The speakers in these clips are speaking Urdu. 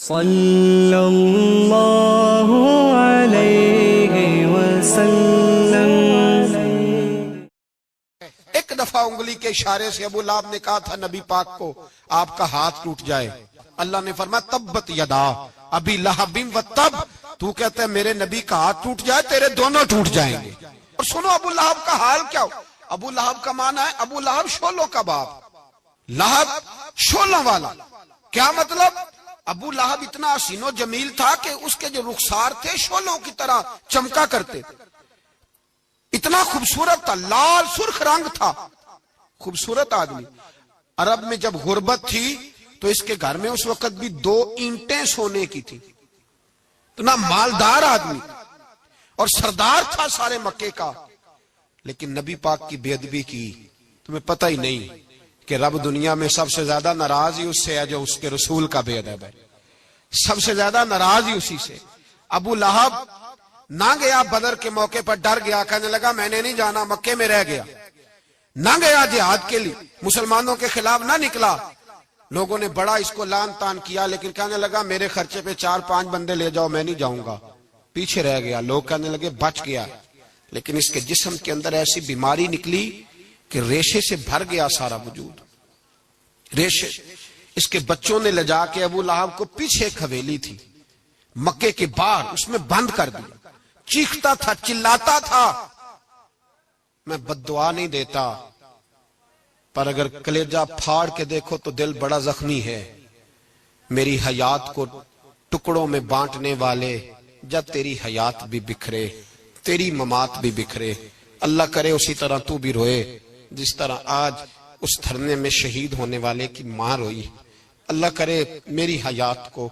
صلی اللہ علیہ وسلم۔ ایک دفعہ انگلی کے اشارے سے ابو لہب نے کہا تھا نبی پاک کو آپ کا ہاتھ ٹوٹ جائے، اللہ نے فرمایا تبت یدا ابی لہب و تب، تو کہتا ہے میرے نبی کا ہاتھ ٹوٹ جائے تیرے دونوں ٹوٹ جائیں گے۔ اور سنو ابو لہب کا حال کیا ہو۔ ابو لہب کا معنی ہے ابو لہب شولوں کا باپ، لہب شولوں والا۔ کیا مطلب؟ ابو لہب اتنا حسین و جمیل تھا کہ اس کے جو رخسار تھے شولوں کی طرح چمکا کرتے تھے، اتنا خوبصورت تھا، لال سرخ رنگ تھا، خوبصورت آدمی۔ عرب میں جب غربت تھی تو اس کے گھر میں اس وقت بھی 2 اینٹیں سونے کی تھی، اتنا مالدار آدمی اور سردار تھا سارے مکے کا۔ لیکن نبی پاک کی بے ادبی کی، تمہیں پتہ ہی نہیں کہ رب دنیا میں سب سے زیادہ ناراض ہی اس سے ہے جو اس کے رسول کا بے ادب ہے، سب سے زیادہ ناراض ہی اسی سے۔ ابو لہب نہ گیا بدر کے موقع پر، ڈر گیا، کہنے لگا میں نے نہیں جانا، مکے میں رہ گیا، نہ گیا جہاد کے لیے، مسلمانوں کے خلاف نہ نکلا۔ لوگوں نے بڑا اس کو لان تان کیا، لیکن کہنے لگا میرے خرچے پہ 4-5 بندے لے جاؤ، میں نہیں جاؤں گا، پیچھے رہ گیا۔ لوگ کہنے لگے بچ گیا، لیکن اس کے جسم کے اندر ایسی بیماری نکلی کہ ریشے سے بھر گیا سارا وجود، ریشے۔ اس کے بچوں نے لے جا کے ابو لہب کو پیچھے ایک حویلی تھی مکے کے باہر، اس میں بند کر دیا۔ چیختا تھا، چلاتا تھا، میں بد دعا نہیں دیتا، پر اگر کلیجہ پھاڑ کے دیکھو تو دل بڑا زخمی ہے۔ میری حیات کو ٹکڑوں میں بانٹنے والے، جب تیری حیات بھی بکھرے تیری ممات بھی بکھرے، اللہ کرے اسی طرح تو بھی روئے جس طرح آج اس دھرنے میں شہید ہونے والے کی ماں روئی۔ اللہ کرے میری حیات کو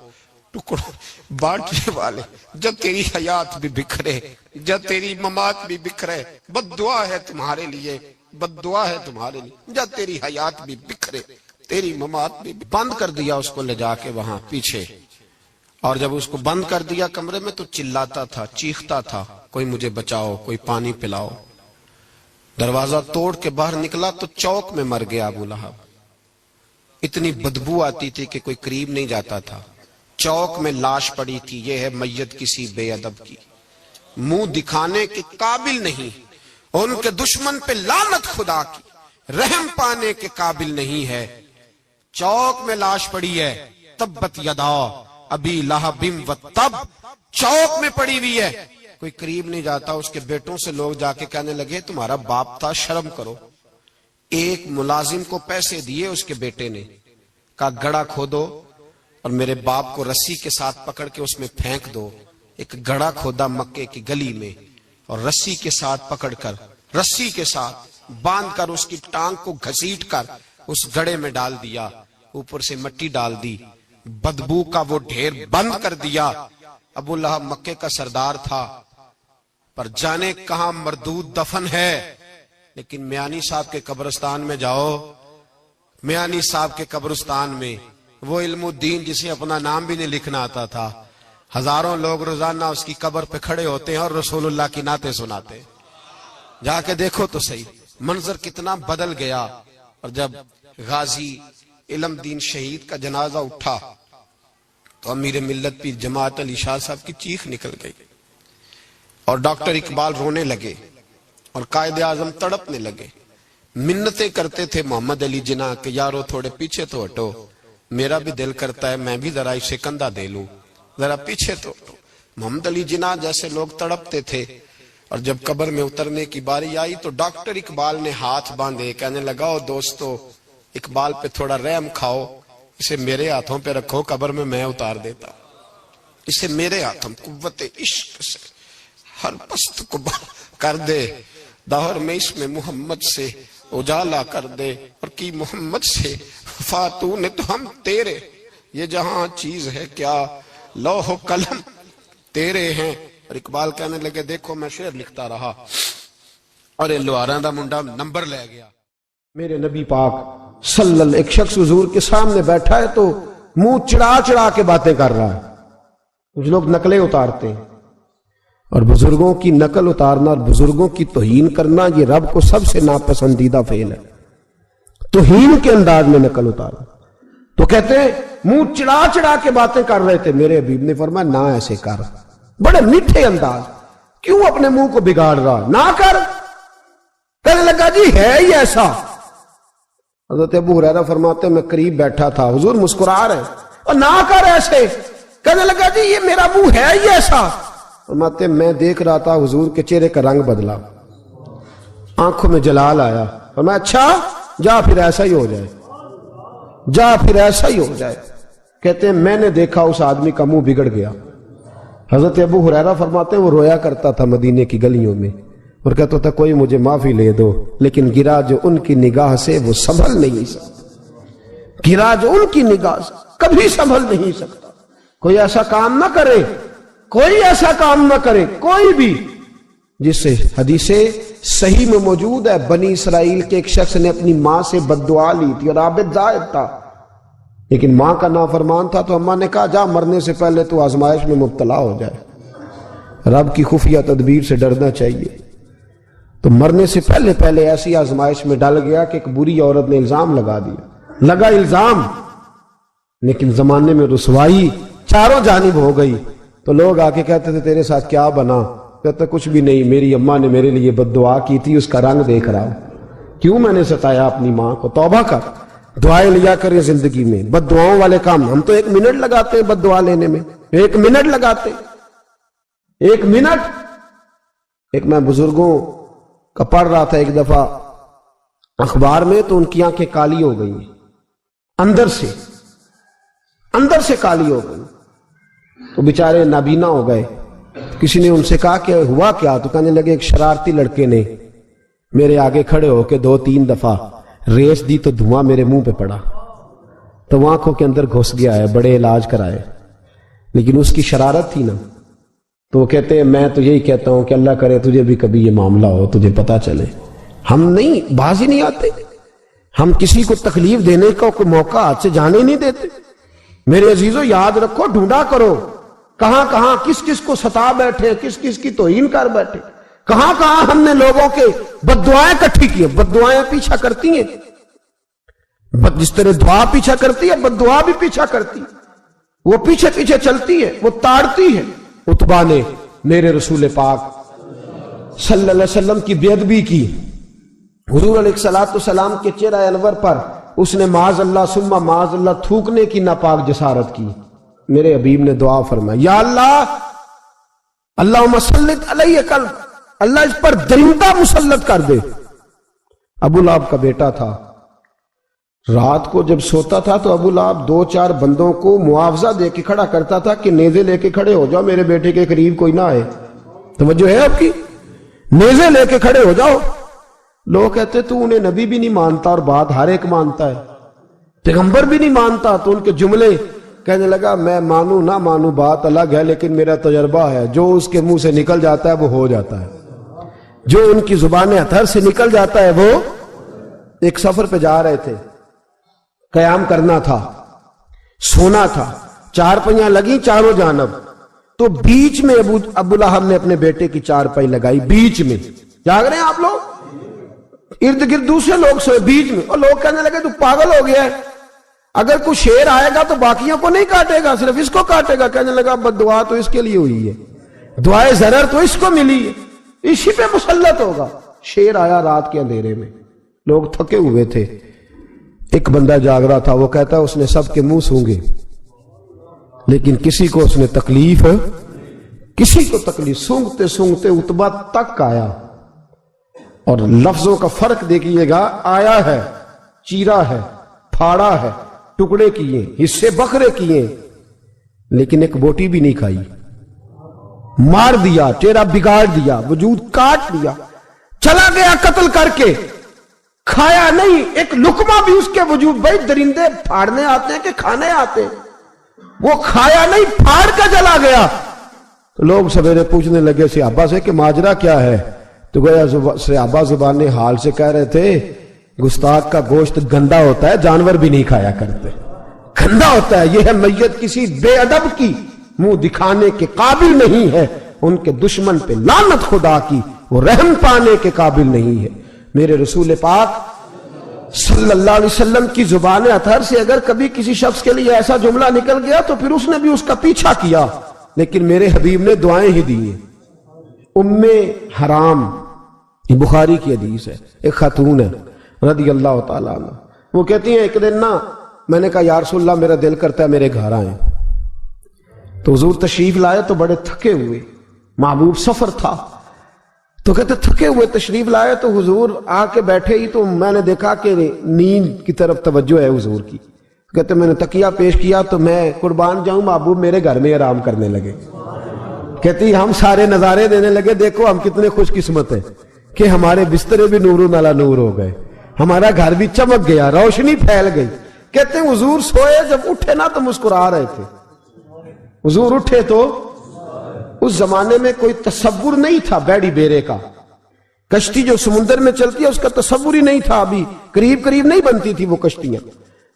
ٹکڑوں بانٹنے والے، جب تیری حیات بھی بکھرے جب تیری ممات بھی بکھرے، بد دعا ہے تمہارے لیے، بد دعا ہے تمہارے لیے، جب تیری حیات بھی بکھرے تیری ممات بھی۔ بند کر دیا اس کو لے جا کے وہاں پیچھے، اور جب اس کو بند کر دیا کمرے میں تو چلاتا تھا، چیختا تھا، کوئی مجھے بچاؤ، کوئی پانی پلاؤ۔ دروازہ توڑ کے باہر نکلا تو چوک میں مر گیا ابو لہب۔ اتنی بدبو آتی تھی کہ کوئی قریب نہیں جاتا تھا۔ چوک میں لاش پڑی تھی، یہ ہے میت کسی بے ادب کی، منہ دکھانے کے قابل نہیں، ان کے دشمن پہ لعنت خدا کی، رحم پانے کے قابل نہیں ہے۔ چوک میں لاش پڑی ہے، تبت یدا ابی لہب و تب، چوک میں پڑی ہوئی ہے، کوئی قریب نہیں جاتا۔ اس کے بیٹوں سے لوگ جا کے کہنے لگے تمہارا باپ تھا، شرم کرو۔ ایک ملازم کو پیسے دیے اس کے بیٹے نے، کہا گڑھا کھودو اور میرے باپ کو رسی کے ساتھ پکڑ کے اس میں پھینک دو۔ ایک گڑھا کھودا مکے کی گلی میں، اور رسی کے ساتھ پکڑ کر، رسی کے ساتھ باندھ کر اس کی ٹانگ کو گھسیٹ کر اس گڑھے میں ڈال دیا، اوپر سے مٹی ڈال دی، بدبو کا وہ ڈھیر بند کر دیا۔ ابو لہب مکے کا سردار تھا، پر جانے کہاں مردود دفن ہے۔ لیکن میانی صاحب کے قبرستان میں جاؤ، میانی صاحب کے قبرستان میں وہ علم الدین جسے اپنا نام بھی نہیں لکھنا آتا تھا، ہزاروں لوگ روزانہ اس کی قبر پہ کھڑے ہوتے ہیں اور رسول اللہ کی نعتیں سناتے ہیں۔ جا کے دیکھو تو صحیح، منظر کتنا بدل گیا۔ اور جب غازی علم دین شہید کا جنازہ اٹھا تو امیر ملت پیر جماعت علی شاہ صاحب کی چیخ نکل گئی، اور ڈاکٹر اقبال رونے لگے، اور قائد اعظم تڑپنے لگے، منتیں کرتے تھے محمد علی جناح کہ یارو تھوڑے پیچھے تو ہٹو، میرا بھی دل کرتا ہے میں بھی ذرا اسے کندھا دے لوں، ذرا پیچھے تو ہٹو۔ محمد علی جناح جیسے لوگ تڑپتے تھے، اور جب قبر میں اترنے کی باری آئی تو ڈاکٹر اقبال نے ہاتھ باندھے، کہنے لگا او دوستو اقبال پہ تھوڑا رحم کھاؤ، اسے میرے ہاتھوں پہ رکھو، قبر میں اتار دیتا، اسے میرے ہاتھوں، قوت عشق سے ہر پست کو کر دے، دور میں اس میں محمد سے اجالا کر دے، اور کی محمد سے فاتون تو ہم تیرے، یہ جہاں چیز ہے کیا لوح و قلم تیرے ہیں۔ اور اقبال کہنے لگے دیکھو میں شعر لکھتا رہا، اور لوہاراں دا منڈا نمبر لے گیا۔ میرے نبی پاک صلی اللہ، ایک شخص حضور کے سامنے بیٹھا ہے تو منہ چڑھا چڑھا کے باتیں کر رہا ہے۔ کچھ لوگ نقلیں اتارتے ہیں، اور بزرگوں کی نقل اتارنا اور بزرگوں کی توہین کرنا یہ رب کو سب سے ناپسندیدہ فعل ہے۔ توہین کے انداز میں نقل اتارنا۔ تو کہتے ہیں منہ چڑا چڑا کے باتیں کر رہے تھے. میرے حبیب نے فرمایا نہ ایسے کر, بڑے میٹھے انداز, کیوں اپنے منہ کو بگاڑ رہا, نہ کر. کہنے لگا جی ہے ہی ایسا. حضرت ابو ہریرہ فرماتے میں قریب بیٹھا تھا, حضور مسکرا رہے اور نہ کر ایسے. کہنے لگا جی یہ میرا منہ ہے ہی ایسا. فرماتے میں دیکھ رہا تھا حضور کے چہرے کا رنگ بدلا, آنکھوں میں جلال آیا. فرمایا اچھا جا پھر ایسا ہی ہو جائے, جا پھر ایسا ہی ہو جائے. کہتے ہیں میں نے دیکھا اس آدمی کا منہ بگڑ گیا. حضرت ابو ہریرہ فرماتے ہیں وہ رویا کرتا تھا مدینے کی گلیوں میں اور کہتا تھا کوئی مجھے معافی لے دو, لیکن گرا جو ان کی نگاہ سے وہ سنبھل نہیں سکتا. گرا جو ان کی نگاہ سے کبھی سنبھل نہیں سکتا. کوئی ایسا کام نہ کرے, کوئی ایسا کام نہ کرے, کوئی بھی, جس سے حدیث صحیح میں موجود ہے بنی اسرائیل کے ایک شخص نے اپنی ماں سے بد دعا لی تھی اور عابد زاہد تھا, لیکن ماں کا نافرمان تھا. تو اماں نے کہا جا مرنے سے پہلے تو آزمائش میں مبتلا ہو جائے. رب کی خفیہ تدبیر سے ڈرنا چاہیے. تو مرنے سے پہلے پہلے ایسی آزمائش میں ڈال گیا کہ ایک بری عورت نے الزام لگا دیا. لگا الزام, لیکن زمانے میں رسوائی چاروں جانب ہو گئی. تو لوگ آ کے کہتے تھے تیرے ساتھ کیا بنا؟ کہتا کچھ بھی نہیں, میری اماں نے میرے لیے بد دعا کی تھی, اس کا رنگ دیکھ رہا ہوں. کیوں میں نے ستایا اپنی ماں کو؟ توبہ کر, دعائیں لیا کریں زندگی میں. بد دعاؤں والے کام ہم تو 1 منٹ لگاتے ہیں بد دعا لینے میں, 1 منٹ لگاتے, 1 منٹ. ایک میں بزرگوں کا پڑھ رہا تھا ایک دفعہ اخبار میں, تو ان کی آنکھیں کالی ہو گئی, اندر سے کالی ہو گئی. تو بیچارے نابینا ہو گئے. کسی نے ان سے کہا کہ ہوا کیا؟ تو کہنے لگے ایک شرارتی لڑکے نے میرے آگے کھڑے ہو کے 2-3 دفعہ ریس دی تو دھواں میرے منہ پہ پڑا, تو آنکھوں کے اندر گھس گیا ہے, بڑے علاج کرائے, لیکن اس کی شرارت تھی نا. تو وہ کہتے ہیں میں تو یہی کہتا ہوں کہ اللہ کرے تجھے بھی کبھی یہ معاملہ ہو, تجھے پتا چلے. ہم نہیں, باز ہی نہیں آتے, ہم کسی کو تکلیف دینے کا کوئی موقع ہاتھ سے جانے نہیں دیتے. میرے عزیزو یاد رکھو, ڈھونڈا کرو کہاں کہاں کس کس کو ستا بیٹھے, کس کس کی توہین کر بیٹھے, کہاں کہاں ہم نے لوگوں کے بد دعائیں اکٹھی کی. بد دعائیں پیچھا کرتی ہیں, جس طرح دعا پیچھا کرتی ہے بد دعا بھی پیچھا کرتی ہے. وہ پیچھے پیچھے چلتی ہے, وہ تاڑتی ہے. عتبہ نے میرے رسول پاک صلی اللہ علیہ وسلم کی بے ادبی کی. حضور علیہ السلام کے چہرہ انور پر اس نے معاذ اللہ ثم معاذ اللہ تھوکنے کی ناپاک جسارت کی. میرے حبیب نے دعا فرمائی, یا اللہ اللہم سلط علیہ کلب, اللہ اس پر درندہ مسلط کر دے. ابو لہب کا بیٹا تھا, رات کو جب سوتا تھا تو ابو لہب 2-4 بندوں کو معاوضہ دے کے کھڑا کرتا تھا کہ نیزے لے کے کھڑے ہو جاؤ, میرے بیٹے کے قریب کوئی نہ آئے. توجہ ہے آپ کی, نیزے لے کے کھڑے ہو جاؤ. لوگ کہتے تو انہیں نبی بھی نہیں مانتا اور بات ہر ایک مانتا ہے, پیغمبر بھی نہیں مانتا. تو ان کے جملے کہنے لگا میں مانوں نہ مانوں بات الگ ہے, لیکن میرا تجربہ ہے جو اس کے منہ سے نکل جاتا ہے وہ ہو جاتا ہے, جو ان کی زبان اطہر سے نکل جاتا ہے وہ. ایک سفر پہ جا رہے تھے, قیام کرنا تھا, سونا تھا, 4 پہیاں لگی چاروں جانب. تو بیچ میں ابو لہب نے اپنے بیٹے کی 4 پائی لگائی, بیچ میں. جاگ رہے ہیں آپ لوگ؟ ارد گرد دوسرے لوگ سوئے بیچ میں, اور لوگ کہنے لگے تو پاگل ہو گیا ہے, اگر کوئی شیر آئے گا تو باقیوں کو نہیں کاٹے گا, صرف اس کو کاٹے گا. کہنے لگا بد دعا تو اس کے لیے ہوئی ہے, دعائے ضرر تو اس کو ملی ہے, اسی پہ مسلط ہوگا. شیر آیا رات کے اندھیرے میں, لوگ تھکے ہوئے تھے, ایک بندہ جاگ رہا تھا. وہ کہتا ہے اس نے سب کے منہ سونگے, لیکن کسی کو اس نے تکلیف, کسی کو تکلیف. سونگتے سونگتے عتبہ تک آیا, اور لفظوں کا فرق دیکھیے گا, آیا ہے, چیرا ہے, پھاڑا ہے, ٹکڑے کیے, حصے بکھرے کیے, لیکن ایک بوٹی بھی نہیں کھائی. مار دیا, چہرہ بگاڑ دیا, وجود کاٹ دیا, چلا گیا قتل کر کے, کھایا نہیں ایک لقمہ بھی اس کے وجود. بھائی درندے پھاڑنے آتے ہیں کہ کھانے آتے ہیں؟ وہ کھایا نہیں, پھاڑ کے چلا گیا. تو لوگ سویرے پوچھنے لگے صحابہ سے کہ ماجرا کیا ہے؟ تو گویا صحابہ زبان حال سے کہہ رہے تھے گستاخ کا گوشت گندا ہوتا ہے, جانور بھی نہیں کھایا کرتے, گندا ہوتا ہے. یہ ہے میت کسی بے ادب کی, منہ دکھانے کے قابل نہیں ہے. ان کے دشمن پہ لعنت خدا کی, وہ رحم پانے کے قابل نہیں ہے. میرے رسول پاک صلی اللہ علیہ وسلم کی زبان اطہر سے اگر کبھی کسی شخص کے لیے ایسا جملہ نکل گیا تو پھر اس نے بھی اس کا پیچھا کیا، لیکن میرے حبیب نے دعائیں ہی دی ہیں۔ ام حرام، یہ بخاری کی حدیث ہے، ایک خاتون ہے رضی اللہ تعالیٰ عنہ، وہ کہتی ہیں ایک دن نا میں نے کہا یا رسول اللہ میرا دل کرتا ہے میرے گھر آئیں، تو حضور تشریف لائے تو بڑے تھکے ہوئے، محبوب سفر تھا تو کہتے تھکے ہوئے تشریف لائے تو حضور آ کے بیٹھے ہی تو میں نے دیکھا کہ نیند کی طرف توجہ ہے حضور کی، کہتے میں نے تکیہ پیش کیا تو میں قربان جاؤں محبوب میرے گھر میں آرام کرنے لگے، کہتی ہم سارے نظارے دینے لگے، دیکھو ہم کتنے خوش قسمت ہیں کہ ہمارے بسترے بھی نور علی نور ہو گئے، ہمارا گھر بھی چمک گیا، روشنی پھیل گئی۔ کہتے ہیں حضور سوئے جب اٹھے نا تو مسکرا رہے تھے، حضور اٹھے تو اس زمانے میں کوئی تصور نہیں تھا بیڑی بیرے کا، کشتی جو سمندر میں چلتی ہے اس کا تصور ہی نہیں تھا، ابھی قریب قریب نہیں بنتی تھی وہ کشتیاں،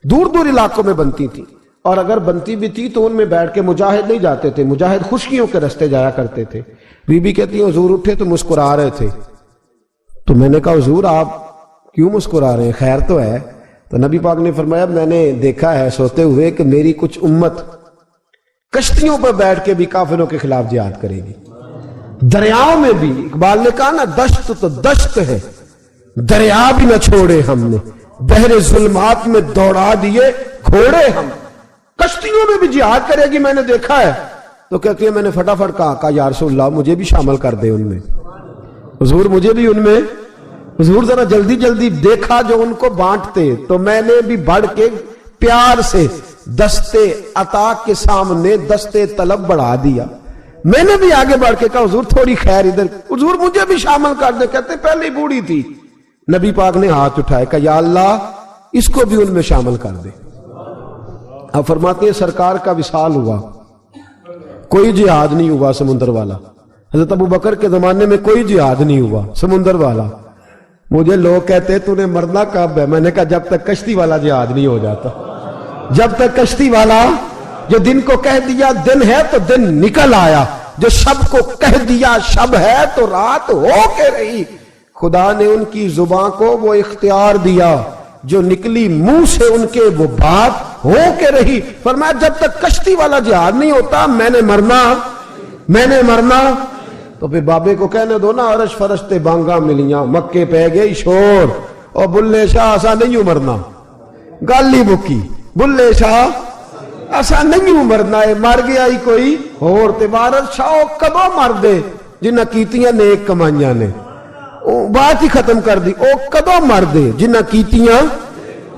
دور دور علاقوں میں بنتی تھی، اور اگر بنتی بھی تھی تو ان میں بیٹھ کے مجاہد نہیں جاتے تھے، مجاہد خشکیوں کے رستے جایا کرتے تھے۔ بی بی کہتی ہیں حضور اٹھے تو مسکرا رہے تھے، تو میں نے کہا حضور آپ کیوں مسکرا رہے ہیں، خیر تو ہے؟ تو نبی پاک نے فرمایا میں نے دیکھا ہے سوتے ہوئے کہ میری کچھ امت کشتیوں پر بیٹھ کے بھی کافروں کے خلاف جہاد کرے گی، دریاؤں میں بھی، اقبال نے کہا نا دشت تو دشت ہے دریا بھی نہ چھوڑے ہم نے، بحر ظلمات میں دوڑا دیے گھوڑے ہم، کشتیوں میں بھی جہاد کرے گی میں نے دیکھا ہے۔ تو کہتی ہے میں نے فٹافٹ کہا یا رسول اللہ مجھے بھی شامل کر دے ان میں، حضور مجھے بھی ان میں، حضور ذرا جلدی جلدی، دیکھا جو ان کو بانٹتے تو میں نے بھی بڑھ کے پیار سے دستے عطا کے سامنے دستے طلب بڑھا دیا، میں نے بھی آگے بڑھ کے کہا حضور تھوڑی خیر ادھر، حضور مجھے بھی شامل کر دے، کہتے پہلے بوڑھی تھی، نبی پاک نے ہاتھ اٹھائے کہ یا اللہ اس کو بھی ان میں شامل کر دے۔ اب فرماتے ہیں سرکار کا وصال ہوا، کوئی جہاد نہیں ہوا سمندر والا، حضرت ابو بکر کے زمانے میں کوئی جہاد نہیں ہوا سمندر والا۔ مجھے لوگ کہتے تو نے مرنا کب ہے، میں نے کہا جب تک کشتی والا جہاد نہیں ہو جاتا، جب تک کشتی والا، جو دن کو کہہ دیا دن ہے تو دن نکل آیا، جو شب کو کہہ دیا شب ہے تو رات ہو کے رہی، خدا نے ان کی زبان کو وہ اختیار دیا جو نکلی منہ سے ان کے وہ بات ہو کے رہی۔ فرمایا جب تک کشتی والا جہاد نہیں ہوتا میں نے مرنا۔ تو پھر بابے کو کہنے دو نا عرش فرشتے بانگا ملیاں، مکے پہ گئی شور، اور بلے شاہ ایسا نہیں مرنا، گالی بکی بلے شاہ ایسا نہیں مرنا ہے، مر گیا ہی کوئی اور تے بارش شاہ کدو مر دے جنہ کیتیاں نیک کمائیاں نے، بات ہی ختم کر دی، او کدو مر دے جنہ کیتیاں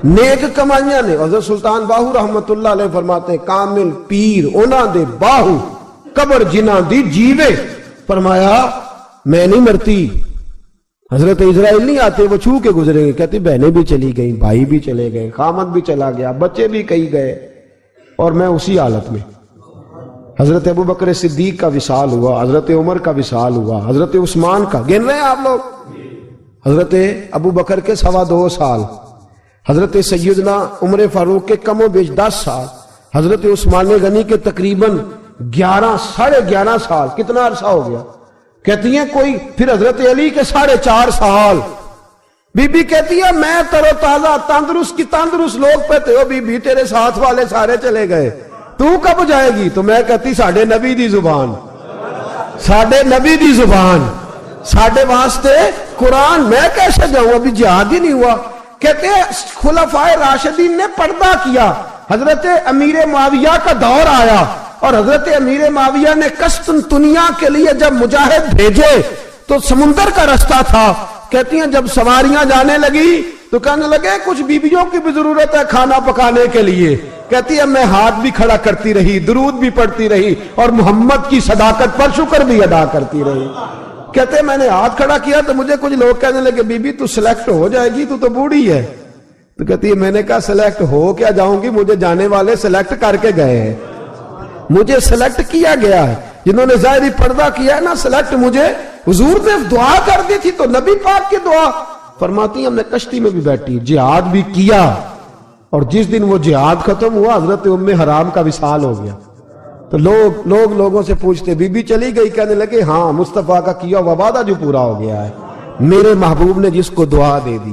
نیک کمائیاں نے۔ حضرت سلطان باہو رحمت اللہ علیہ فرماتے ہیں کامل پیر اونا دے باہو قبر جنہ دی جیوے، فرمایا میں نہیں مرتی، حضرت اسرائیل نہیں آتے وہ چھو کے گزرے گئے، کہتے بہنیں بھی چلی گئیں، بھائی بھی چلے گئے، خامد بھی چلا گیا، بچے بھی کئی گئے، اور میں اسی حالت میں۔ حضرت ابو بکر صدیق کا وصال ہوا، حضرت عمر کا وصال ہوا، حضرت عثمان کا، گن رہے ہیں آپ لوگ، حضرت ابو بکر کے 2.25 سال، حضرت سیدنا عمر فاروق کے کم و بیش 10 سال، حضرت عثمان غنی کے تقریباً 11.5 سال، کتنا عرصہ ہو گیا؟ کہتی ہیں کوئی، پھر حضرت علی کے 4.5 سال۔ بی بی کہتی ہے میں تر و تازہ تندرست کی تندرست، لوگ پہتے ہو بی بی تیرے ساتھ والے سارے چلے گئے، تو کب جائے گی؟ تو میں کہتی ساڑھے نبی دی زبان، ساڑھے نبی دی زبان، ساڑھے واسطے قرآن، میں کیسے جاؤں، ابھی جہاد ہی نہیں ہوا۔ کہتے ہیں خلفائے راشدین نے پردہ کیا، حضرت امیر معاویہ کا دور آیا، اور حضرت امیر معاویہ نے قسطنطنیہ کے لیے جب مجاہد بھیجے تو سمندر کا رستہ تھا، کہتی ہیں جب سواریاں جانے لگی تو کہنے لگے کچھ بیویوں کی بھی ضرورت ہے کھانا پکانے کے لیے، کہتی ہے میں ہاتھ بھی کھڑا کرتی رہی، درود بھی پڑھتی رہی، اور محمد کی صداقت پر شکر بھی ادا کرتی رہی۔ کہتے ہیں میں نے ہاتھ کھڑا کیا تو مجھے کچھ لوگ کہنے لگے بی بی تو سلیکٹ ہو جائے گی، تو بوڑھی ہے۔ تو کہتی ہے میں نے کہا سلیکٹ ہو کیا جاؤں گی، مجھے جانے والے سلیکٹ کر کے گئے ہیں، مجھے سلیکٹ کیا گیا ہے، جنہوں نے ظاہری پردہ کیا ہے نا سلیکٹ، مجھے حضور نے دعا کر دی تھی تو نبی پاک کی دعا۔ فرماتی ہیں ہم نے کشتی میں بھی بیٹھی، جہاد بھی کیا، اور جس دن وہ جہاد ختم ہوا حضرت ام حرام کا وصال ہو گیا، تو لوگوں سے پوچھتے بی بی چلی گئی، کہنے لگے ہاں مصطفیٰ کا کیا ہوا وعدہ جو پورا ہو گیا ہے، میرے محبوب نے جس کو دعا دے دی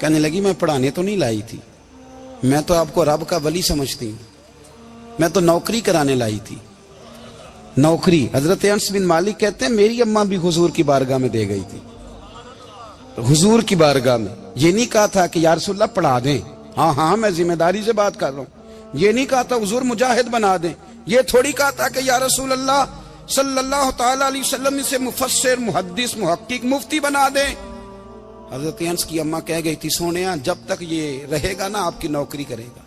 کہنے لگی میں پڑھانے تو نہیں لائی تھی، میں تو آپ کو رب کا ولی سمجھتی ہوں، میں تو نوکری کرانے لائی تھی، نوکری۔ حضرت انس بن مالک کہتے ہیں میری اماں بھی حضور کی بارگاہ میں دے گئی تھی، حضور کی بارگاہ میں۔ یہ نہیں کہا تھا کہ یا رسول اللہ پڑھا دیں، ہاں ہاں میں ذمہ داری سے بات کر رہا ہوں، یہ نہیں کہا تھا حضور مجاہد بنا دیں، یہ تھوڑی کہا تھا کہ یا رسول اللہ صلی اللہ تعالی علیہ وسلم سے مفسر، محدث، محقق، مفتی بنا دیں۔ حضرت انس کی اماں کہہ گئی تھی سونیا جب تک یہ رہے گا نا آپ کی نوکری کرے گا،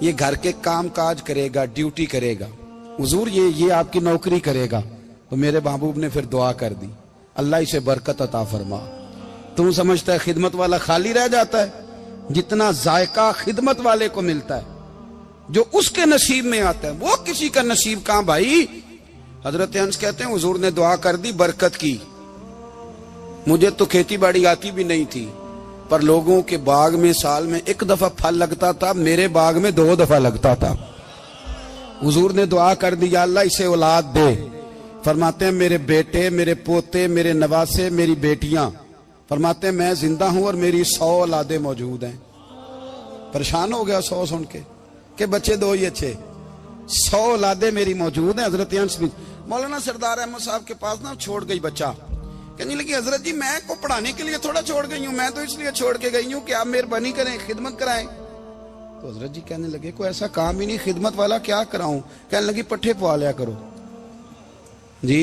یہ گھر کے کام کاج کرے گا، ڈیوٹی کرے گا، حضور یہ آپ کی نوکری کرے گا۔ تو میرے محبوب نے پھر دعا کر دی، اللہ اسے برکت عطا فرما۔ تم سمجھتا ہے خدمت والا خالی رہ جاتا ہے؟ جتنا ذائقہ خدمت والے کو ملتا ہے، جو اس کے نصیب میں آتا ہے، وہ کسی کا نصیب کہاں بھائی۔ حضرت انس کہتے ہیں حضور نے دعا کر دی، برکت کی۔ مجھے تو کھیتی باڑی آتی بھی نہیں تھی، پر لوگوں کے باغ میں سال میں ایک دفعہ پھل لگتا تھا، میرے باغ میں 2 دفعہ لگتا تھا۔ حضور نے دعا کر دی یا اللہ اسے اولاد دے۔ فرماتے ہیں میرے بیٹے، میرے پوتے، میرے نواسے، میری بیٹیاں، فرماتے ہیں میں زندہ ہوں اور میری 100 اولادیں موجود ہیں۔ پریشان ہو گیا 100 سن کے کہ بچے 2 ہی اچھے، 100 اولادیں میری موجود ہیں۔ حضرت انس بھی مولانا سردار احمد صاحب کے پاس نا چھوڑ گئی بچہ، کہنے لگی حضرت جی میں کو پڑھانے کے لیے تھوڑا چھوڑ گئی ہوں، میں تو اس لیے چھوڑ کے گئی ہوں کہ آپ مہربانی کریں، خدمت کرائیں۔ تو حضرت جی کہنے لگے کوئی ایسا کام ہی نہیں، خدمت والا کیا کراؤں؟ کہنے لگی پٹھے پوا لیا کرو جی۔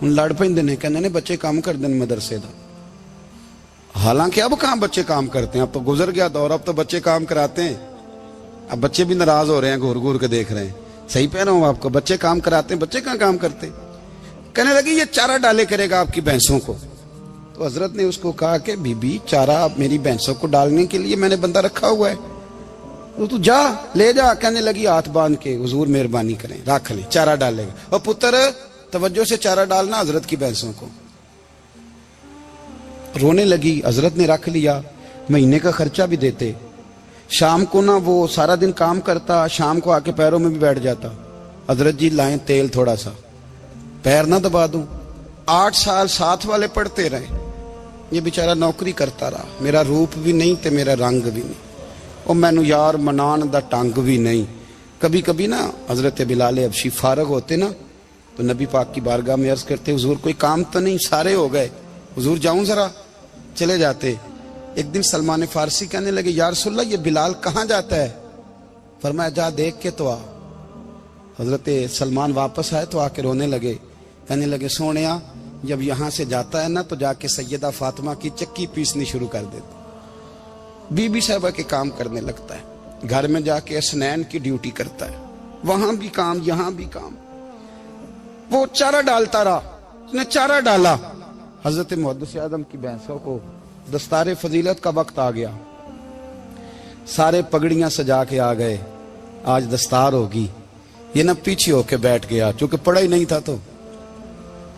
ان لڑ پیندے نے، کہنے نے بچے کام کر دیں مدرسے دا۔ حالانکہ اب کہاں بچے کام کرتے ہیں، اب تو گزر گیا دور، اب تو بچے کام کراتے ہیں۔ اب بچے بھی ناراض ہو رہے ہیں، گھور گھور کے دیکھ رہے ہیں۔ صحیح پہ رہا ہوں آپ کو، بچے کام کراتے ہیں، بچے کہاں کام کرتے ہیں۔ کہنے لگی یہ چارہ ڈالے کرے گا آپ کی بھینسوں کو۔ تو حضرت نے اس کو کہا کہ بی بی چارہ میری بھینسوں کو ڈالنے کے لیے میں نے بندہ رکھا ہوا ہے، تو جا لے جا۔ کہنے لگی ہاتھ باندھ کے حضور مہربانی کریں رکھ لیں، چارہ ڈالے گا۔ اور پتر توجہ سے چارہ ڈالنا حضرت کی بھینسوں کو۔ رونے لگی، حضرت نے رکھ لیا، مہینے کا خرچہ بھی دیتے۔ شام کو نا وہ سارا دن کام کرتا، شام کو آ کے پیروں میں بھی بیٹھ جاتا، حضرت جی لائیں تیل تھوڑا سا، پیر نہ دبا دوں۔ 8 سال ساتھ والے پڑھتے رہے، یہ بیچارہ نوکری کرتا رہا، میرا روپ بھی نہیں تے میرا رنگ بھی نہیں، اور مینو یار منان دا ٹنگ بھی نہیں۔ کبھی کبھی نا حضرت بلال حبشی فارغ ہوتے نا تو نبی پاک کی بارگاہ میں عرض کرتے حضور کوئی کام تو نہیں، سارے ہو گئے، حضور جاؤں ذرا، چلے جاتے۔ ایک دن سلمان فارسی کہنے لگے یا رسول اللہ یہ بلال کہاں جاتا ہے؟ فرمایا جا دیکھ کے تو آ۔ حضرت سلمان واپس آئے تو آ کے رونے لگے، کہنے لگے سونیا جب یہاں سے جاتا ہے نا تو جا کے سیدہ فاطمہ کی چکی پیسنی شروع کر دیتا، بی بی صاحبہ کے کام کرنے لگتا ہے، گھر میں جا کے اسنین کی ڈیوٹی کرتا ہے، وہاں بھی کام یہاں بھی کام۔ وہ چارہ ڈالتا رہا، اس نے چارہ ڈالا۔ حضرت محدث اعظم کی بھینسوں کو دستار فضیلت کا وقت آ گیا، سارے پگڑیاں سجا کے آ گئے، آج دستار ہوگی۔ یہ نہ پیچھے ہو کے بیٹھ گیا، چونکہ پڑھا ہی نہیں تھا تو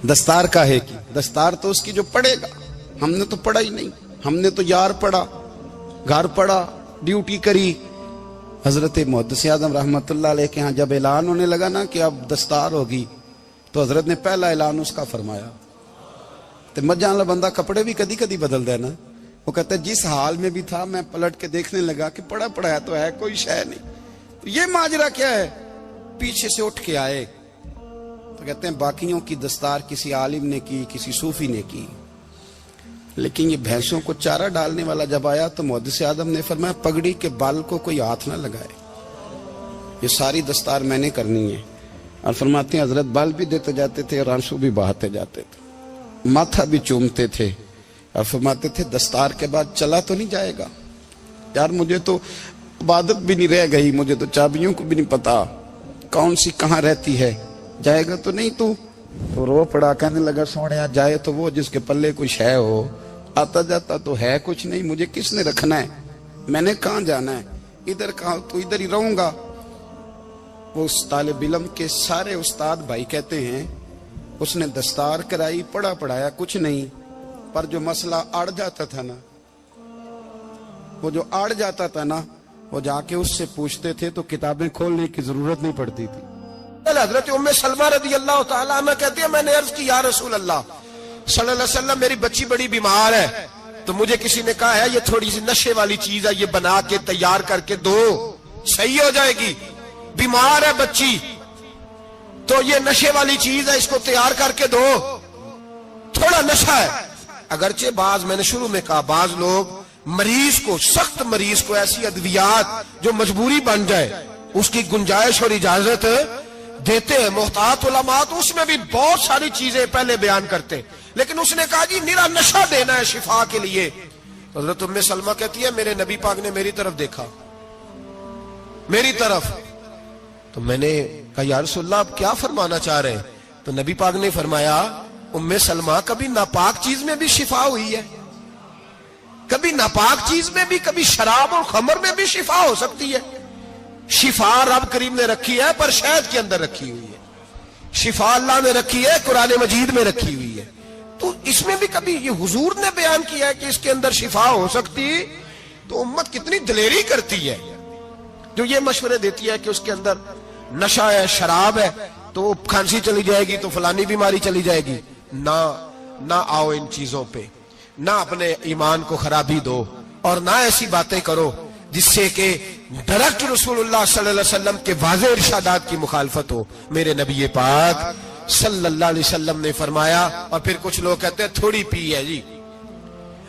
دستار کاہے کی، دستار تو اس کی جو پڑھے گا، ہم نے تو پڑھا ہی نہیں، ہم نے تو یار پڑھا، گھر پڑھا، ڈیوٹی کری۔ حضرت محدث اعظم رحمت اللہ علیہ کے ہاں جب اعلان ہونے لگا نا کہ اب دستار ہوگی تو حضرت نے پہلا اعلان اس کا فرمایا۔ تو مجھے والا بندہ کپڑے بھی کدی کدی بدل دینا، وہ کہتا ہے جس حال میں بھی تھا میں پلٹ کے دیکھنے لگا کہ پڑھا پڑھایا تو ہے، کوئی شے نہیں، تو یہ ماجرا کیا ہے؟ پیچھے سے اٹھ کے آئے تو کہتے ہیں باقیوں کی دستار کسی عالم نے کی، کسی صوفی نے کی، لیکن یہ بھینسوں کو چارہ ڈالنے والا جب آیا تو محدث اعظم نے فرمایا پگڑی کے بال کو کوئی ہاتھ نہ لگائے، یہ ساری دستار میں نے کرنی ہے۔ اور فرماتے ہیں حضرت بال بھی دیتے جاتے تھے اور آنسو بھی بہاتے جاتے تھے، ماتھا بھی چومتے تھے، اور فرماتے تھے دستار کے بعد چلا تو نہیں جائے گا یار، مجھے تو عبادت بھی نہیں رہ گئی، مجھے تو چابیوں کو بھی نہیں پتا کون سی کہاں رہتی ہے، جائے گا تو نہیں تو رو پڑا، کہنے لگا سونیا جائے تو وہ جس کے پلے کچھ ہے ہو، آتا جاتا تو ہے کچھ نہیں، مجھے کس نے رکھنا ہے، میں نے کہاں جانا ہے، ادھر کہاں تو ادھر ہی رہوں گا۔ وہ اس طالب علم کے سارے استاد بھائی کہتے ہیں اس نے دستار کرائی، پڑھا پڑھایا کچھ نہیں، پر جو مسئلہ اڑ جاتا تھا نا، وہ جو اڑ جاتا تھا نا، وہ جا کے اس سے پوچھتے تھے تو کتابیں کھولنے کی ضرورت نہیں پڑتی تھی۔ حضرت ام سلمہ رضی اللہ تعالیٰ عنہ کہتی ہے میں نے عرض کی یا رسول اللہ صلی اللہ علیہ وسلم میری بچی بڑی بیمار ہے، تو مجھے کسی نے کہا ہے یہ تھوڑی سی نشے والی چیز ہے، یہ بنا کے تیار کر کے دو، صحیح ہو جائے گی، بیمار ہے بچی تو یہ نشے والی چیز ہے، اس کو تیار کر کے دو، تھوڑا نشہ ہے۔ اگرچہ بعض، میں نے شروع میں کہا، بعض لوگ مریض کو، سخت مریض کو ایسی ادویات جو مجبوری بن جائے اس کی گنجائش اور اجازت دیتے ہیں، محتاط علماء تو اس میں بھی بہت ساری چیزیں پہلے بیان کرتے ہیں، لیکن اس نے کہا جی نرا نشہ دینا ہے شفا کے لیے۔ حضرت ام سلمہ کہتی ہے میرے نبی پاک نے میری طرف دیکھا، میری طرف، تو میں نے کہا یا رسول اللہ آپ کیا فرمانا چاہ رہے ہیں؟ تو نبی پاک نے فرمایا ام سلمہ کبھی ناپاک چیز میں بھی شفا ہوئی ہے، کبھی ناپاک چیز میں بھی، کبھی شراب اور خمر میں بھی شفا ہو سکتی ہے۔ شفا رب کریم نے رکھی ہے پر شہد کے اندر رکھی ہوئی ہے، شفا اللہ نے رکھی ہے قرآن مجید میں رکھی ہوئی ہے، تو اس میں بھی کبھی یہ حضور نے بیان کیا ہے کہ اس کے اندر شفا ہو سکتی، تو امت کتنی دلیری کرتی ہے جو یہ مشورے دیتی ہے کہ اس کے اندر نشہ ہے، شراب ہے، تو کھانسی چلی جائے گی تو فلانی بیماری چلی جائے گی۔ نہ آؤ ان چیزوں پہ، نہ اپنے ایمان کو خرابی دو، اور نہ ایسی باتیں کرو جس سے کہ ڈائریکٹ رسول اللہ صلی اللہ علیہ وسلم کے واضح ارشادات کی مخالفت ہو۔ میرے نبی پاک صلی اللہ علیہ وسلم نے فرمایا، اور پھر کچھ لوگ کہتے ہیں تھوڑی پی ہے جی۔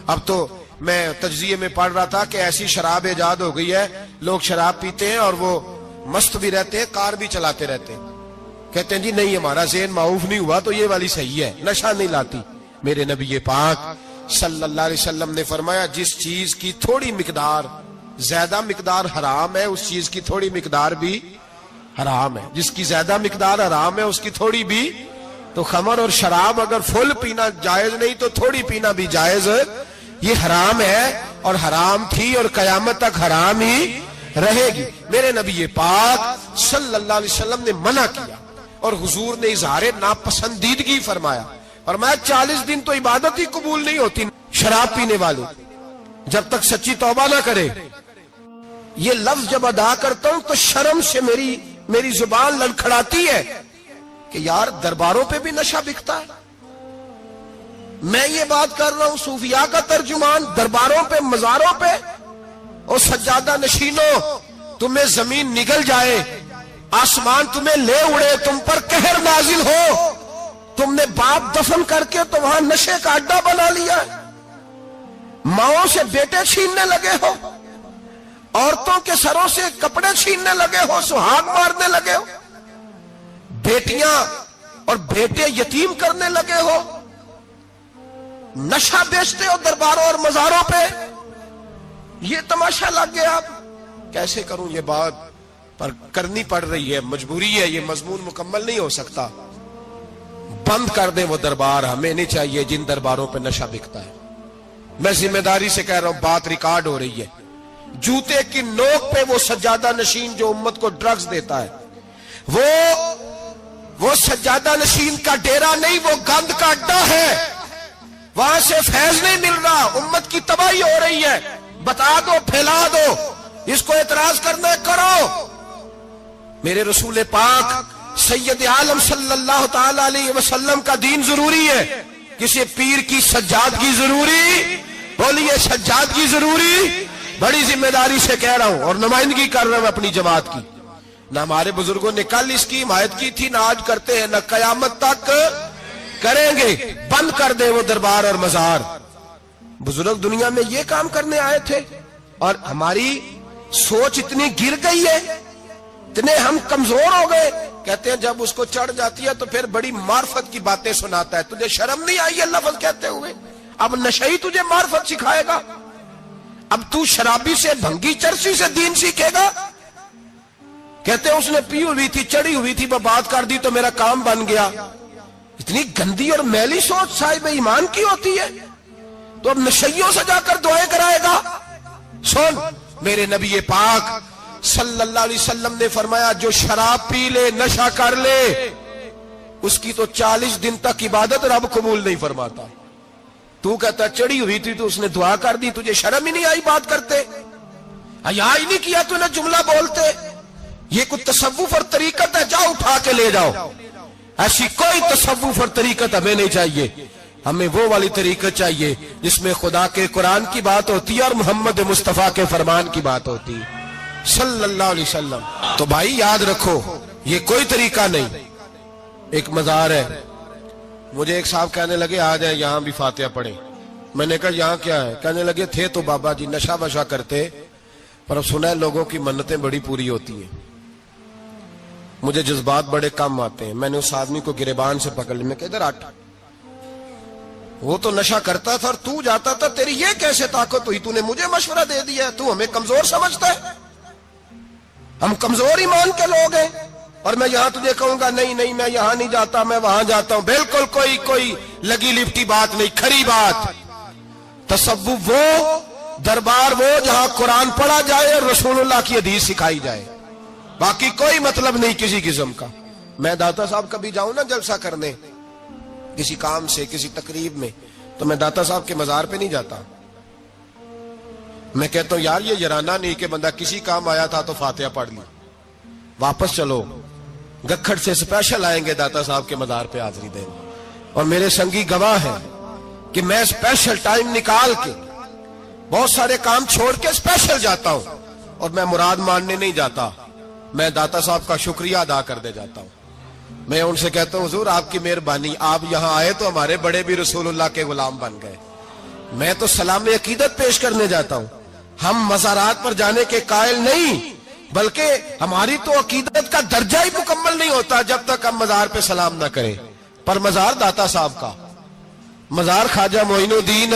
اب تو میں تجزیے میں پڑھ رہا تھا کہ ایسی شراب ایجاد ہو گئی ہے، لوگ شراب پیتے ہیں اور وہ مست بھی رہتے ہیں، کار بھی چلاتے رہتے ہیں، کہتے ہیں جی نہیں ہمارا ذہن معاف نہیں ہوا تو یہ والی صحیح ہے، نشہ نہیں لاتی۔ میرے نبی پاک صلی اللہ علیہ وسلم نے فرمایا جس چیز کی تھوڑی مقدار، زیادہ مقدار حرام ہے اس چیز کی تھوڑی مقدار بھی حرام ہے، جس کی زیادہ مقدار حرام ہے اس کی تھوڑی بھی۔ تو خمر اور شراب اگر فل پینا جائز نہیں تو تھوڑی پینا بھی جائز، یہ حرام ہے اور حرام تھی اور قیامت تک حرام ہی رہے گی۔ میرے نبی پاک صلی اللہ علیہ وسلم نے منع کیا اور حضور نے اظہار ناپسندیدگی فرمایا، اور میں 40 دن تو عبادت ہی قبول نہیں ہوتی شراب پینے والے جب تک سچی توبہ نہ کرے۔ یہ لفظ جب ادا کرتا ہوں تو شرم سے میری زبان لڑکھڑاتی ہے کہ یار درباروں پہ بھی نشہ بکتا ہے۔ میں یہ بات کر رہا ہوں صوفیاء کا ترجمان، درباروں پہ، مزاروں پہ، اور سجادہ نشینوں تمہیں زمین نگل جائے، آسمان تمہیں لے اڑے، تم پر قہر نازل ہو، تم نے باپ دفن کر کے تو وہاں نشے کا اڈا بنا لیا، ماؤں سے بیٹے چھیننے لگے ہو، عورتوں کے سروں سے کپڑے چھیننے لگے ہو، سہاگ مارنے لگے ہو، بیٹیاں اور بیٹے یتیم کرنے لگے ہو، نشہ بیچتے ہو درباروں اور مزاروں پہ، یہ تماشا لگ گیا۔ آپ کیسے کروں یہ بات، پر کرنی پڑ رہی ہے، مجبوری ہے، یہ مضمون مکمل نہیں ہو سکتا۔ بند کر دیں وہ دربار، ہمیں نہیں چاہیے جن درباروں پہ نشہ بکتا ہے۔ میں ذمہ داری سے کہہ رہا ہوں، بات ریکارڈ ہو رہی ہے۔ جوتے کی نوک پہ وہ سجادہ نشین جو امت کو ڈرگز دیتا ہے، وہ سجادہ نشین کا ڈیرا نہیں، وہ گند کا اڈا ہے، وہاں سے فیض نہیں مل رہا، امت کی تباہی ہو رہی ہے۔ بتا دو، پھیلا دو، اس کو اعتراض کرنا ہے کرو۔ میرے رسول پاک سید عالم صلی اللہ تعالی علیہ وسلم کا دین ضروری ہے، کسی پیر کی سجادگی ضروری، بولیے سجادگی ضروری، بڑی ذمہ داری سے کہہ رہا ہوں اور نمائندگی کر رہا ہوں اپنی جماعت کی۔ نہ ہمارے بزرگوں نے کل اس کی حمایت کی تھی، نہ آج کرتے ہیں، نہ قیامت تک کریں گے۔ بند کر دے وہ دربار اور مزار۔ بزرگ دنیا میں یہ کام کرنے آئے تھے، اور ہماری سوچ اتنی گر گئی ہے، اتنے ہم کمزور ہو گئے۔ کہتے ہیں جب اس کو چڑھ جاتی ہے تو پھر بڑی معرفت کی باتیں سناتا ہے۔ تجھے شرم نہیں آئی ہے لفظ کہتے ہوئے؟ اب نشئی تجھے معرفت سکھائے گا؟ اب تو شرابی سے، بھنگی چرسی سے دین سیکھے گا؟ کہتے ہیں اس نے پی ہوئی تھی، چڑھی ہوئی تھی، وہ بات کر دی تو میرا کام بن گیا۔ اتنی گندی اور میلی سوچ صاحب ایمان کی ہوتی ہے، تو اب نشیوں سے جا کر دعائیں کرائے گا؟ سن، میرے نبی پاک صلی اللہ علیہ وسلم نے فرمایا جو شراب پی لے، نشہ کر لے، اس کی تو 40 دن تک عبادت رب قبول نہیں فرماتا۔ تو کہتا چڑھی ہوئی تھی تو اس نے دعا کر دی، تجھے شرم ہی نہیں آئی بات کرتے؟ حیا ہی نہیں کیا تو نے جملہ بولتے؟ یہ کوئی تصوف اور طریقت ہے؟ جاؤ اٹھا کے لے جاؤ، ایسی کوئی تصوف اور طریقت ہمیں نہیں چاہیے۔ ہمیں وہ والی طریقہ چاہیے جس میں خدا کے قرآن کی بات ہوتی ہے اور محمد مصطفیٰ کے فرمان کی بات ہوتی ہے صلی اللہ علیہ وسلم. تو بھائی یاد رکھو یہ کوئی طریقہ نہیں. ایک مزار ہے, مجھے ایک صاحب کہنے لگے آ جائیں یہاں بھی فاتحہ پڑھیں. میں نے کہا یہاں کیا ہے؟ کہنے لگے تھے تو بابا جی نشہ وشا کرتے, پر اب سنا ہے لوگوں کی منتیں بڑی پوری ہوتی ہیں. مجھے جذبات بڑے کم آتے ہیں. میں نے اس آدمی کو گریبان سے پکڑ لی, میں کہ ادھر ہٹ, وہ تو نشہ کرتا تھا اور تو جاتا تھا, تیری یہ کیسے طاقت ہوئی؟ تو نے مجھے مشورہ دے دیا, تو ہمیں کمزور سمجھتا ہے؟ ہم کمزور ایمان کے لوگ ہیں, اور میں یہاں تجھے کہوں گا نہیں نہیں میں یہاں نہیں جاتا, میں وہاں جاتا ہوں. بالکل کوئی لگی لپٹی بات نہیں, کھری بات. تصوف وہ, دربار وہ جہاں قرآن پڑھا جائے اور رسول اللہ کی حدیث سکھائی جائے, باقی کوئی مطلب نہیں کسی قسم کا. میں داتا صاحب کبھی جاؤں نا جلسہ کرنے کسی کام سے, کسی تقریب میں, تو میں داتا صاحب کے مزار پہ نہیں جاتا. میں کہتا ہوں یار یہ یرانہ نہیں کہ بندہ کسی کام آیا تھا تو فاتحہ پڑھ لی, واپس چلو. گکھڑ سے اسپیشل آئیں گے داتا صاحب کے مزار پہ حاضری دیں, اور میرے سنگی گواہ ہیں کہ میں اسپیشل ٹائم نکال کے بہت سارے کام چھوڑ کے اسپیشل جاتا ہوں, اور میں مراد ماننے نہیں جاتا, میں داتا صاحب کا شکریہ ادا کر دے جاتا ہوں. میں ان سے کہتا ہوں حضور آپ کی مہربانی, آپ یہاں آئے تو ہمارے بڑے بھی رسول اللہ کے غلام بن گئے. میں تو سلام عقیدت پیش کرنے جاتا ہوں. ہم مزارات پر جانے کے قائل نہیں, بلکہ ہماری تو عقیدت کا درجہ ہی مکمل نہیں ہوتا جب تک ہم مزار پہ سلام نہ کریں. پر مزار داتا صاحب کا, مزار خواجہ معین الدین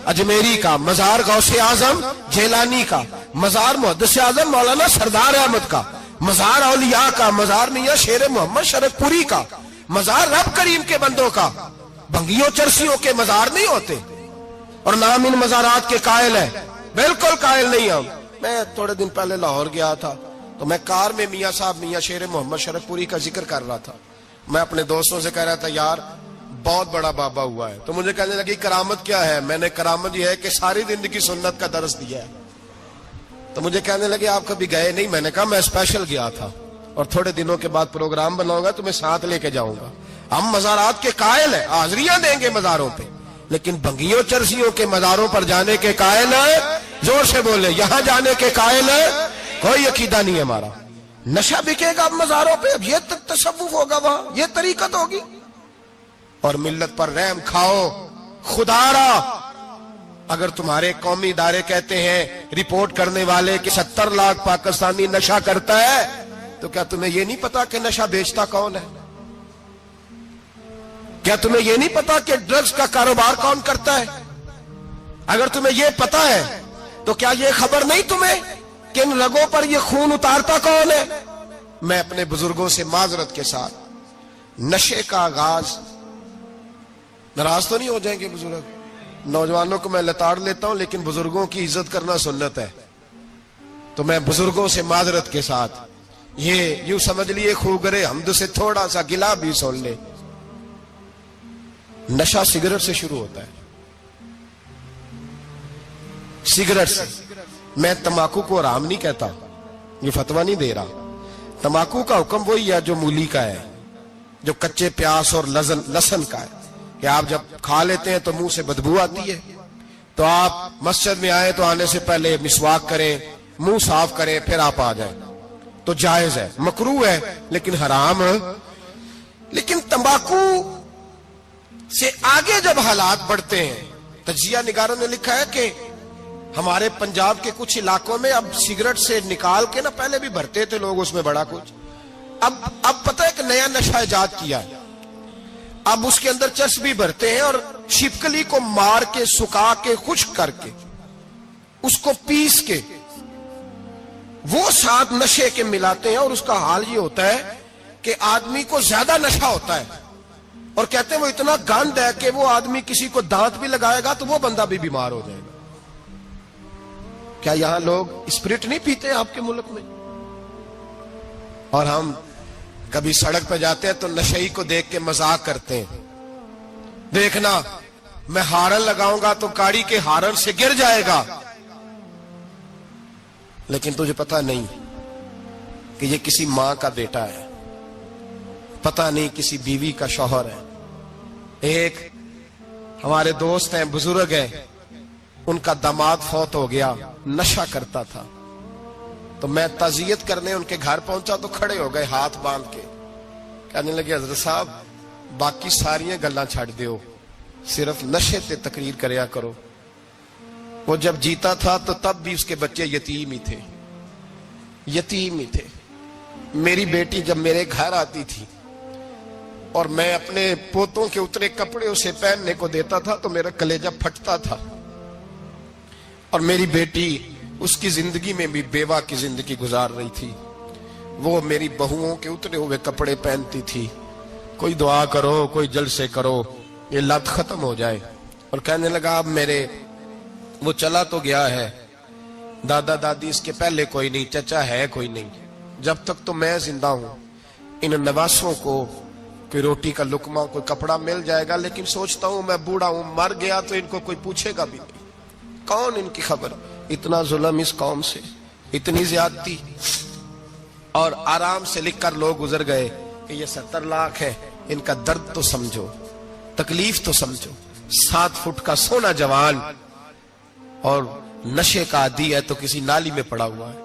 اجمیری کا, مزار غوث اعظم جیلانی کا, مزار محدث اعظم مولانا سردار احمد کا, مزار اولیاء کا, مزار میاں شیر محمد شرف پوری کا, مزار رب کریم کے بندوں کا. بھنگیوں چرسیوں کے مزار نہیں ہوتے, اور نام ان مزارات کے قائل ہے, بالکل قائل نہیں ہم. میں تھوڑے دن پہلے لاہور گیا تھا, تو میں کار میں میاں صاحب میاں شیر محمد شرف پوری کا ذکر کر رہا تھا. میں اپنے دوستوں سے کہہ رہا تھا یار بہت بڑا بابا ہوا ہے. تو مجھے کہنے لگی کرامت کیا ہے؟ میں نے کرامت یہ ہے کہ ساری زندگی سنت کا درس دیا ہے. تو مجھے کہنے لگے آپ کبھی گئے نہیں؟ میں نے کہا میں اسپیشل گیا تھا, اور تھوڑے دنوں کے بعد پروگرام بناؤں گا تو میں ساتھ لے کے جاؤں گا. ہم مزارات کے قائل ہیں, حاضریاں دیں گے مزاروں پہ, لیکن بھنگیوں چرسیوں کے مزاروں پر جانے کے قائل ہیں. زور سے بولے, یہاں جانے کے قائل ہیں. کوئی عقیدہ نہیں ہے ہمارا. نشہ بکے گا اب مزاروں پہ, اب یہ تصوف ہوگا وہاں, یہ طریقت ہوگی. اور ملت پر رحم کھاؤ خدا را. اگر تمہارے قومی ادارے کہتے ہیں رپورٹ کرنے والے کہ 70 لاکھ پاکستانی نشہ کرتا ہے, تو کیا تمہیں یہ نہیں پتا کہ نشہ بیچتا کون ہے؟ کیا تمہیں یہ نہیں پتا کہ ڈرگز کا کاروبار کون کرتا ہے؟ اگر تمہیں یہ پتا ہے تو کیا یہ خبر نہیں تمہیں کہ ان رگوں پر یہ خون اتارتا کون ہے؟ میں اپنے بزرگوں سے معذرت کے ساتھ, نشے کا آغاز, ناراض تو نہیں ہو جائیں گے بزرگ, نوجوانوں کو میں لتاڑ لیتا ہوں لیکن بزرگوں کی عزت کرنا سنت ہے. تو میں بزرگوں سے معذرت کے ساتھ, یہ یوں سمجھ لیے خوگرے حمد سے تھوڑا سا گلا بھی سن لے. نشہ سگریٹ سے شروع ہوتا ہے, سگریٹ سے. میں تمباکو کو حرام نہیں کہتا, یہ فتویٰ نہیں دے رہا. تمباکو کا حکم وہی ہے جو مولی کا ہے, جو کچے پیاز اور لہسن کا ہے, کہ آپ جب کھا لیتے ہیں تو منہ سے بدبو آتی ہے, تو آپ مسجد میں آئے تو آنے سے پہلے مسواک کریں, منہ صاف کریں, پھر آپ آ جائیں. تو جائز ہے, مکروہ ہے لیکن حرام ہے. لیکن تمباکو سے آگے جب حالات بڑھتے ہیں, تجزیہ نگاروں نے لکھا ہے کہ ہمارے پنجاب کے کچھ علاقوں میں اب سگریٹ سے نکال کے نا, پہلے بھی بھرتے تھے لوگ اس میں بڑا کچھ, اب پتہ ہے کہ نیا نشہ ایجاد کیا ہے. اب اس کے اندر چربی بھرتے ہیں اور چھپکلی کو مار کے, سکھا کے, خشک کر کے, اس کو پیس کے وہ ساتھ نشے کے ملاتے ہیں, اور اس کا حال یہ ہوتا ہے کہ آدمی کو زیادہ نشہ ہوتا ہے, اور کہتے ہیں وہ اتنا گند ہے کہ وہ آدمی کسی کو دانت بھی لگائے گا تو وہ بندہ بھی بیمار ہو جائے گا. کیا یہاں لوگ اسپرٹ نہیں پیتے آپ کے ملک میں؟ اور ہم کبھی سڑک پہ جاتے ہیں تو نشئی کو دیکھ کے مذاق کرتے ہیں, دیکھنا میں ہارن لگاؤں گا تو گاڑی کے ہارن سے گر جائے گا. لیکن تجھے پتا نہیں کہ یہ کسی ماں کا بیٹا ہے, پتا نہیں کسی بیوی کا شوہر ہے. ایک ہمارے دوست ہیں, بزرگ ہیں, ان کا داماد فوت ہو گیا, نشہ کرتا تھا. تو میں تعزیت کرنے ان کے گھر پہنچا تو کھڑے ہو گئے ہاتھ باندھ کے, کہنے لگے حضرت صاحب باقی ساریاں گلاں چھڑ دیو, صرف نشے تے تقریر کریا کرو. وہ جب جیتا تھا تو تب بھی اس کے بچے یتیم ہی تھے, یتیم ہی تھے. میری بیٹی جب میرے گھر آتی تھی اور میں اپنے پوتوں کے اترے کپڑے اسے پہننے کو دیتا تھا تو میرا کلیجہ پھٹتا تھا. اور میری بیٹی اس کی زندگی میں بھی بیوہ کی زندگی گزار رہی تھی. وہ میری بہوؤں کے اترے ہوئے کپڑے پہنتی تھی. کوئی دعا کرو, کوئی جلسے کرو, یہ لت ختم ہو جائے. اور کہنے لگا اب میرے وہ چلا تو گیا ہے, دادا دادی اس کے پہلے کوئی نہیں, چچا ہے کوئی نہیں, جب تک تو میں زندہ ہوں ان نواسوں کو کوئی روٹی کا لقمہ, کوئی کپڑا مل جائے گا. لیکن سوچتا ہوں میں بوڑھا ہوں, مر گیا تو ان کو کوئی پوچھے گا بھی نہیں, کون ان کی خبر. اتنا ظلم اس قوم سے, اتنی زیادتی. اور آرام سے لکھ کر لوگ گزر گئے کہ یہ 70 لاکھ ہے, ان کا درد تو سمجھو, تکلیف تو سمجھو. 7 فٹ کا سونا جوان اور نشے کا عادی ہے تو کسی نالی میں پڑا ہوا ہے.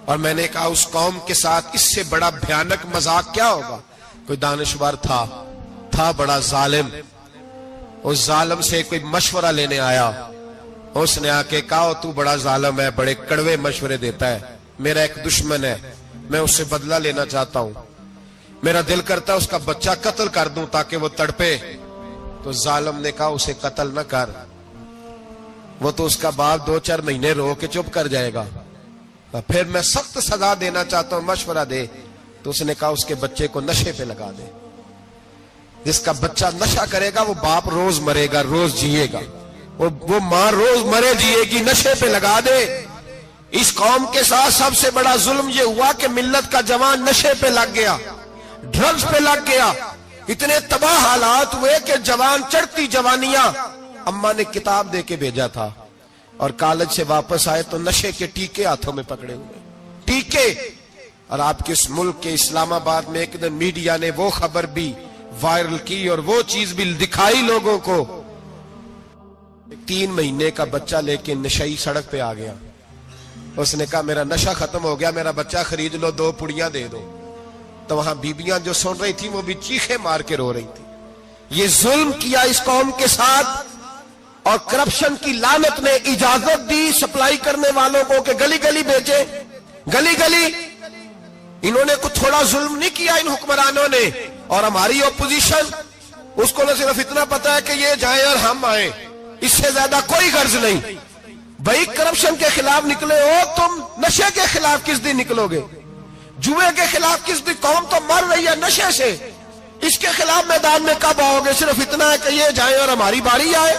اور میں نے کہا اس قوم کے ساتھ اس سے بڑا بھیانک مذاق کیا ہوگا. کوئی دانشور تھا بڑا ظالم, اس ظالم سے کوئی مشورہ لینے آیا. اس نے آ کے کہا تو بڑا ظالم ہے, بڑے کڑوے مشورے دیتا ہے, میرا ایک دشمن ہے, میں اس سے بدلہ لینا چاہتا ہوں, میرا دل کرتا ہے اس کا بچہ قتل کر دوں تاکہ وہ تڑپے. تو ظالم نے کہا اسے قتل نہ کر, وہ تو اس کا باپ 2-4 مہینے رو کے چپ کر جائے گا. پھر میں سخت سزا دینا چاہتا ہوں, مشورہ دے. تو اس نے کہا اس کے بچے کو نشے پہ لگا دے. جس کا بچہ نشہ کرے گا وہ باپ روز مرے گا, روز جیے گا, وہ ماں روز مرے جیے گی, نشے پہ لگا دے. اس قوم کے ساتھ سب سے بڑا ظلم یہ ہوا کہ ملت کا جوان نشے پہ لگ گیا, ڈرگز پہ لگ گیا. اتنے تباہ حالات ہوئے کہ جوان چڑھتی جوانیاں, اماں نے کتاب دے کے بھیجا تھا, اور کالج سے واپس آئے تو نشے کے ٹیکے ہاتھوں میں پکڑے ہوئے, ٹیکے. اور آپ کے اس ملک کے اسلام آباد میں ایک دن میڈیا نے وہ خبر بھی وائرل کی اور وہ چیز بھی دکھائی لوگوں کو. 3 مہینے کا بچہ لے کے نشئی سڑک پہ آ گیا. اس نے کہا میرا نشہ ختم ہو گیا, میرا بچہ خرید لو, 2 پڑیاں دے دو. تو وہاں بیبیاں جو سن رہی تھی وہ بھی چیخے مار کے رو رہی تھی. یہ ظلم کیا اس قوم کے ساتھ, اور کرپشن کی لعنت نے اجازت دی سپلائی کرنے والوں کو کہ گلی گلی بیچے, گلی گلی. انہوں نے کچھ تھوڑا ظلم نہیں کیا ان حکمرانوں نے. اور ہماری اپوزیشن, اس کو نہ صرف اتنا پتا ہے کہ یہ جائیں اور ہم آئیں, اس سے زیادہ کوئی غرض نہیں. بھائی کرپشن کے خلاف نکلے ہو تم, نشے کے خلاف کس دن نکلو گے, جوئے کے خلاف کس دن؟ قوم تو مر رہی ہے نشے سے, اس کے خلاف میدان میں کب آؤ گے؟ صرف اتنا ہے کہ یہ جائیں اور ہماری باری آئے,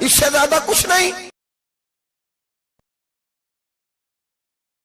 اس سے زیادہ کچھ نہیں.